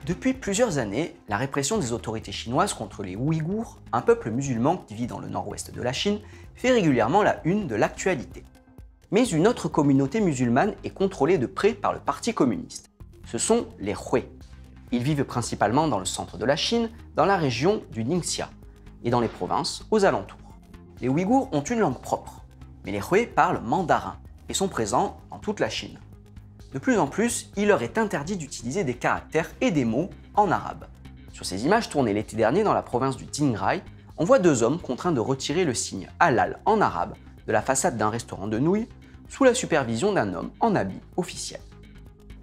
Depuis plusieurs années, la répression des autorités chinoises contre les Ouïghours, un peuple musulman qui vit dans le nord-ouest de la Chine, fait régulièrement la une de l'actualité. Mais une autre communauté musulmane est contrôlée de près par le Parti communiste. Ce sont les Hui. Ils vivent principalement dans le centre de la Chine, dans la région du Ningxia, et dans les provinces aux alentours. Les Ouïghours ont une langue propre, mais les Hui parlent mandarin et sont présents dans toute la Chine. De plus en plus, il leur est interdit d'utiliser des caractères et des mots en arabe. Sur ces images tournées l'été dernier dans la province du Qinghai, on voit deux hommes contraints de retirer le signe halal en arabe de la façade d'un restaurant de nouilles sous la supervision d'un homme en habit officiel.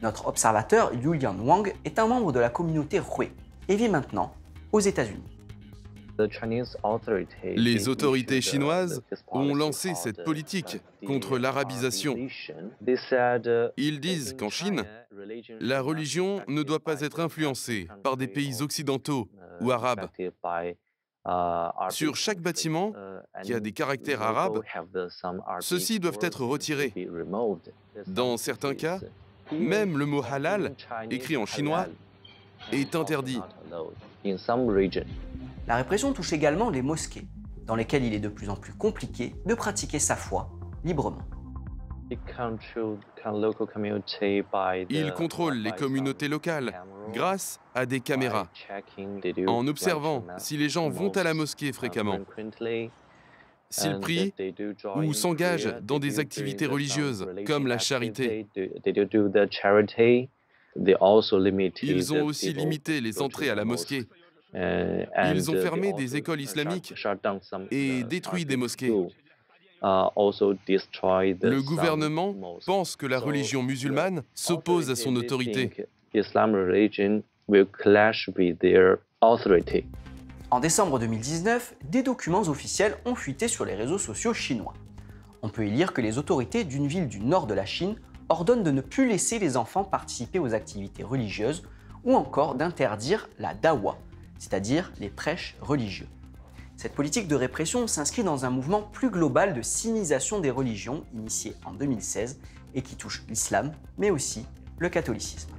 Notre observateur Yulian Wang est un membre de la communauté Hui et vit maintenant aux États-Unis. Les autorités chinoises ont lancé cette politique contre l'arabisation. Ils disent qu'en Chine, la religion ne doit pas être influencée par des pays occidentaux ou arabes. Sur chaque bâtiment qui a des caractères arabes, ceux-ci doivent être retirés. Dans certains cas, même le mot halal, écrit en chinois, est interdit. La répression touche également les mosquées, dans lesquelles il est de plus en plus compliqué de pratiquer sa foi librement. Ils contrôlent les communautés locales grâce à des caméras, en observant si les gens vont à la mosquée fréquemment, s'ils prient ou s'engagent dans des activités religieuses comme la charité. Ils ont aussi limité les entrées à la mosquée. Ils ont fermé des écoles islamiques et détruit des mosquées. Le gouvernement pense que la religion musulmane s'oppose à son autorité. En décembre 2019, des documents officiels ont fuité sur les réseaux sociaux chinois. On peut y lire que les autorités d'une ville du nord de la Chine ordonnent de ne plus laisser les enfants participer aux activités religieuses ou encore d'interdire la dawa, c'est-à-dire les prêches religieux. Cette politique de répression s'inscrit dans un mouvement plus global de sinisation des religions initié en 2016 et qui touche l'islam, mais aussi le catholicisme.